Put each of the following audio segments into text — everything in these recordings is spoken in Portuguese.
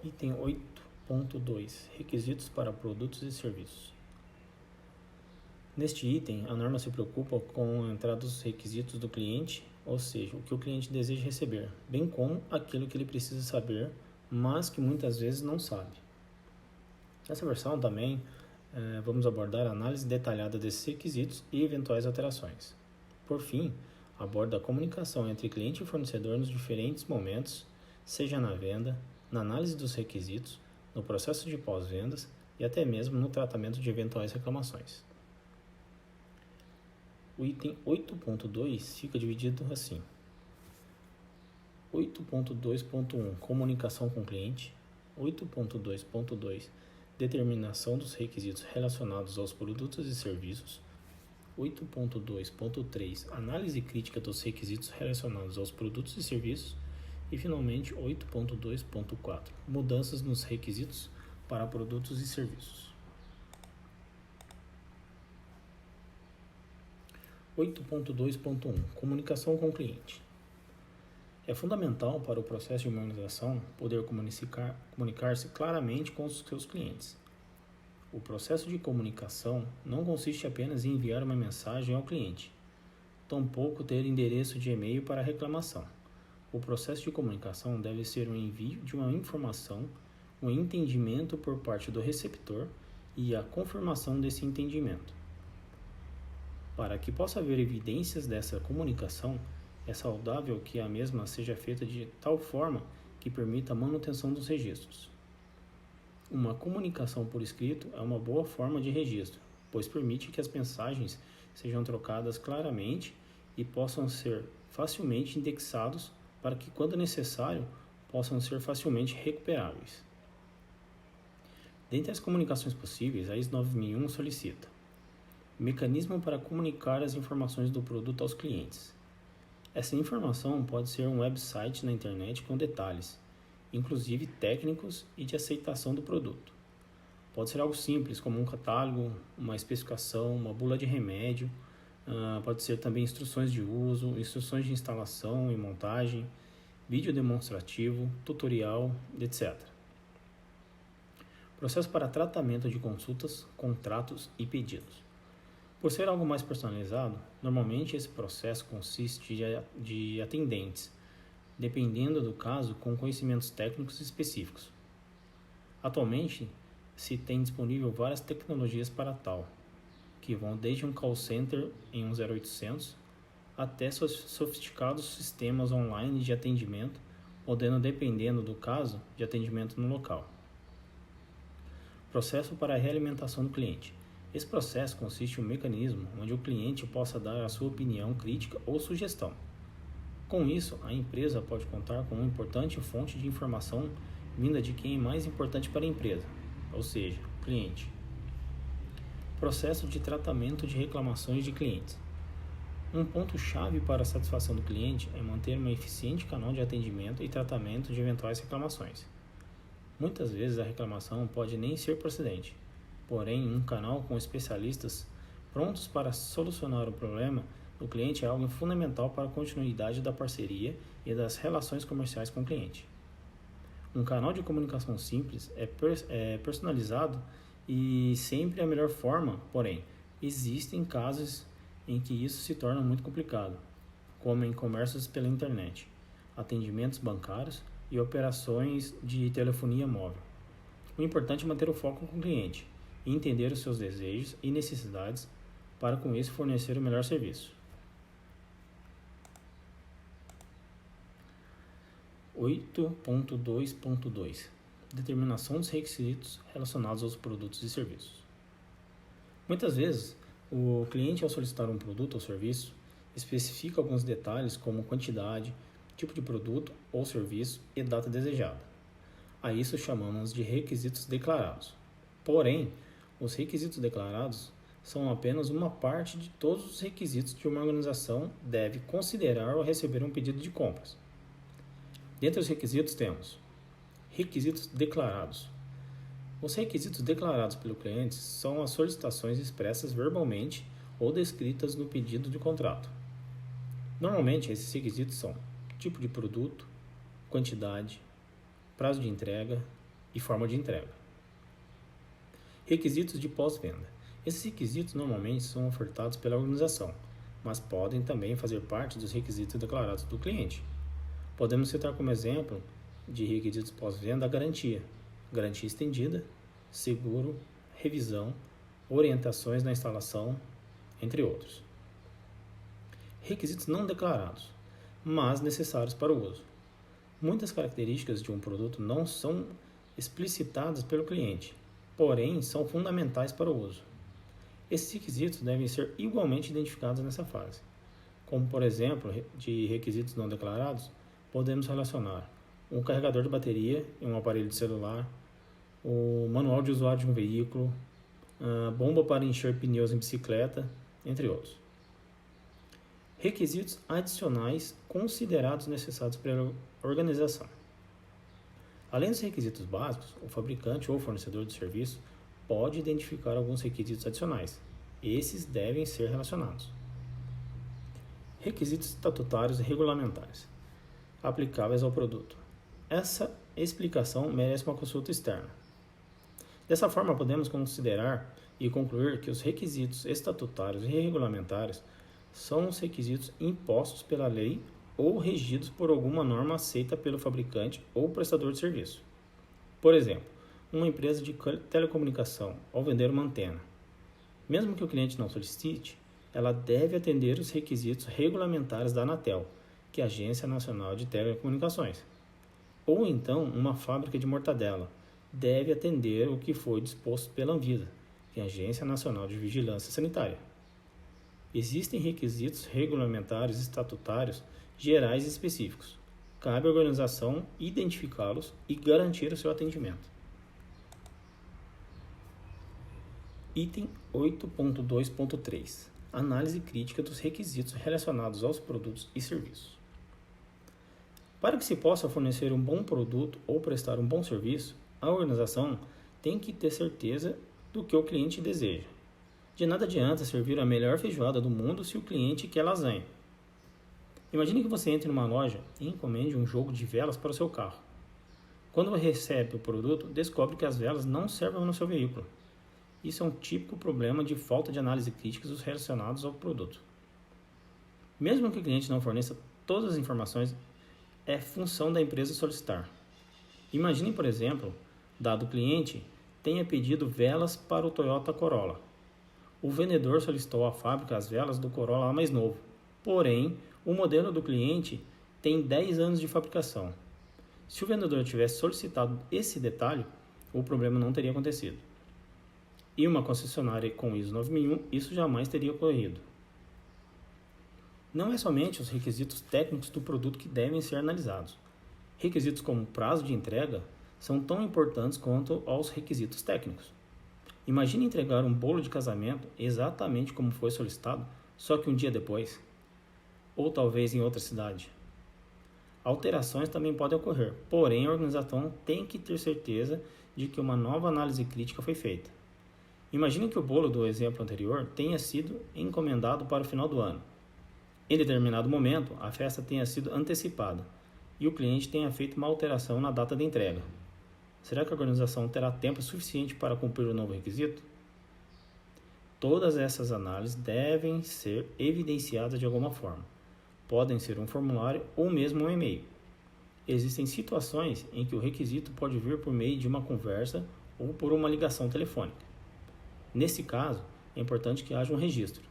Item 8.2 Requisitos para produtos e serviços. Neste item, a norma se preocupa com a entrada dos requisitos do cliente, ou seja, o que o cliente deseja receber, bem como aquilo que ele precisa saber, mas que muitas vezes não sabe. Nessa versão também vamos abordar a análise detalhada desses requisitos e eventuais alterações. Por fim, aborda a comunicação entre cliente e fornecedor nos diferentes momentos, seja na venda, na análise dos requisitos, no processo de pós-vendas e até mesmo no tratamento de eventuais reclamações. O item 8.2 fica dividido assim: 8.2.1 Comunicação com o cliente, 8.2.2 Determinação dos requisitos relacionados aos produtos e serviços, 8.2.3 Análise crítica dos requisitos relacionados aos produtos e serviços e, finalmente, 8.2.4 Mudanças nos requisitos para produtos e serviços. 8.2.1 Comunicação com o cliente. É fundamental para o processo de uma organização poder comunicar-se claramente com os seus clientes. O processo de comunicação não consiste apenas em enviar uma mensagem ao cliente, tampouco ter endereço de e-mail para reclamação. O processo de comunicação deve ser o envio de uma informação, o entendimento por parte do receptor e a confirmação desse entendimento. Para que possa haver evidências dessa comunicação, é saudável que a mesma seja feita de tal forma que permita a manutenção dos registros. Uma comunicação por escrito é uma boa forma de registro, pois permite que as mensagens sejam trocadas claramente e possam ser facilmente indexados para que, quando necessário, possam ser facilmente recuperáveis. Dentre as comunicações possíveis, a ISO 9001 solicita mecanismo para comunicar as informações do produto aos clientes. Essa informação pode ser um website na internet com detalhes, inclusive técnicos e de aceitação do produto. Pode ser algo simples, como um catálogo, uma especificação, uma bula de remédio. Pode ser também instruções de uso, instruções de instalação e montagem, vídeo demonstrativo, tutorial, etc. Processo para tratamento de consultas, contratos e pedidos. Por ser algo mais personalizado, normalmente esse processo consiste de atendentes, dependendo do caso, com conhecimentos técnicos específicos. Atualmente, se tem disponível várias tecnologias para tal, que vão desde um call center em um 0800 até sofisticados sistemas online de atendimento, podendo, dependendo do caso, de atendimento no local. Processo para a realimentação do cliente. Esse processo consiste em um mecanismo onde o cliente possa dar a sua opinião crítica ou sugestão. Com isso, a empresa pode contar com uma importante fonte de informação vinda de quem é mais importante para a empresa, ou seja, o cliente. Processo de tratamento de reclamações de clientes. Um ponto-chave para a satisfação do cliente é manter um eficiente canal de atendimento e tratamento de eventuais reclamações. Muitas vezes a reclamação pode nem ser procedente, porém um canal com especialistas prontos para solucionar o problema do cliente é algo fundamental para a continuidade da parceria e das relações comerciais com o cliente. Um canal de comunicação simples é personalizado e sempre a melhor forma, porém, existem casos em que isso se torna muito complicado, como em comércios pela internet, atendimentos bancários e operações de telefonia móvel. O importante é manter o foco com o cliente e entender os seus desejos e necessidades para com isso fornecer o melhor serviço. 8.2.2 Determinação dos requisitos relacionados aos produtos e serviços. Muitas vezes, o cliente, ao solicitar um produto ou serviço, especifica alguns detalhes como quantidade, tipo de produto ou serviço e data desejada. A isso chamamos de requisitos declarados. Porém, os requisitos declarados são apenas uma parte de todos os requisitos que uma organização deve considerar ao receber um pedido de compras. Dentre os requisitos temos requisitos declarados. Os requisitos declarados pelo cliente são as solicitações expressas verbalmente ou descritas no pedido de contrato. Normalmente, esses requisitos são tipo de produto, quantidade, prazo de entrega, e forma de entrega. Requisitos de pós-venda. Esses requisitos normalmente são ofertados pela organização, mas podem também fazer parte dos requisitos declarados do cliente. Podemos citar como exemplo de requisitos pós-venda a garantia estendida, seguro, revisão, orientações na instalação, entre outros. Requisitos não declarados, mas necessários para o uso. Muitas características de um produto não são explicitadas pelo cliente, porém são fundamentais para o uso. Esses requisitos devem ser igualmente identificados nessa fase. Como, por exemplo, de requisitos não declarados, podemos relacionar um carregador de bateria em um aparelho de celular, o manual de usuário de um veículo, a bomba para encher pneus em bicicleta, entre outros. Requisitos adicionais considerados necessários pela organização. Além dos requisitos básicos, o fabricante ou fornecedor de serviço pode identificar alguns requisitos adicionais. Esses devem ser relacionados. Requisitos estatutários e regulamentares aplicáveis ao produto. Essa explicação merece uma consulta externa. Dessa forma, podemos considerar e concluir que os requisitos estatutários e regulamentares são os requisitos impostos pela lei ou regidos por alguma norma aceita pelo fabricante ou prestador de serviço. Por exemplo, uma empresa de telecomunicação, ao vender uma antena, mesmo que o cliente não solicite, ela deve atender os requisitos regulamentares da Anatel, que é a Agência Nacional de Telecomunicações. Ou então, uma fábrica de mortadela deve atender o que foi disposto pela Anvisa, que é a Agência Nacional de Vigilância Sanitária. Existem requisitos regulamentares estatutários gerais e específicos. Cabe à organização identificá-los e garantir o seu atendimento. Item 8.2.3. Análise crítica dos requisitos relacionados aos produtos e serviços. Para que se possa fornecer um bom produto ou prestar um bom serviço, a organização tem que ter certeza do que o cliente deseja. De nada adianta servir a melhor feijoada do mundo se o cliente quer lasanha. Imagine que você entre numa loja e encomende um jogo de velas para o seu carro. Quando recebe o produto, descobre que as velas não servem no seu veículo. Isso é um típico problema de falta de análise crítica dos relacionados ao produto. Mesmo que o cliente não forneça todas as informações, é função da empresa solicitar. Imagine, por exemplo, dado o cliente tenha pedido velas para o Toyota Corolla. O vendedor solicitou à fábrica as velas do Corolla mais novo, porém, o modelo do cliente tem 10 anos de fabricação. Se o vendedor tivesse solicitado esse detalhe, o problema não teria acontecido. E uma concessionária com ISO 9001, isso jamais teria ocorrido. Não é somente os requisitos técnicos do produto que devem ser analisados. Requisitos como prazo de entrega são tão importantes quanto aos requisitos técnicos. Imagine entregar um bolo de casamento exatamente como foi solicitado, só que um dia depois, ou talvez em outra cidade. Alterações também podem ocorrer, porém a organização tem que ter certeza de que uma nova análise crítica foi feita. Imagine que o bolo do exemplo anterior tenha sido encomendado para o final do ano. Em determinado momento, a festa tenha sido antecipada e o cliente tenha feito uma alteração na data de entrega. Será que a organização terá tempo suficiente para cumprir o novo requisito? Todas essas análises devem ser evidenciadas de alguma forma. Podem ser um formulário ou mesmo um e-mail. Existem situações em que o requisito pode vir por meio de uma conversa ou por uma ligação telefônica. Nesse caso, é importante que haja um registro.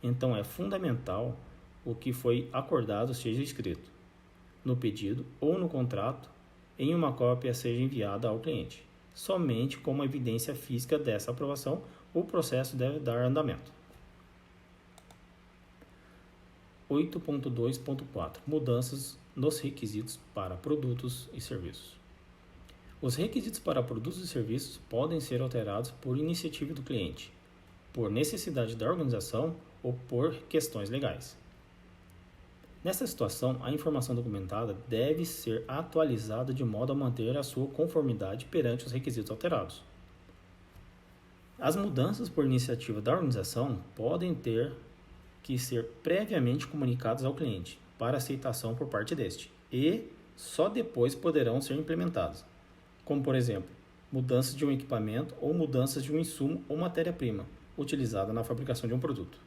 Então, é fundamental o que foi acordado seja escrito no pedido ou no contrato, em uma cópia seja enviada ao cliente. Somente com uma evidência física dessa aprovação, o processo deve dar andamento. 8.2.4 Mudanças nos requisitos para produtos e serviços. Os requisitos para produtos e serviços podem ser alterados por iniciativa do cliente, por necessidade da organização ou por questões legais. Nessa situação, a informação documentada deve ser atualizada de modo a manter a sua conformidade perante os requisitos alterados. As mudanças por iniciativa da organização podem ter que ser previamente comunicadas ao cliente para aceitação por parte deste e só depois poderão ser implementadas. como por exemplo, mudanças de um equipamento ou mudanças de um insumo ou matéria-prima utilizada na fabricação de um produto.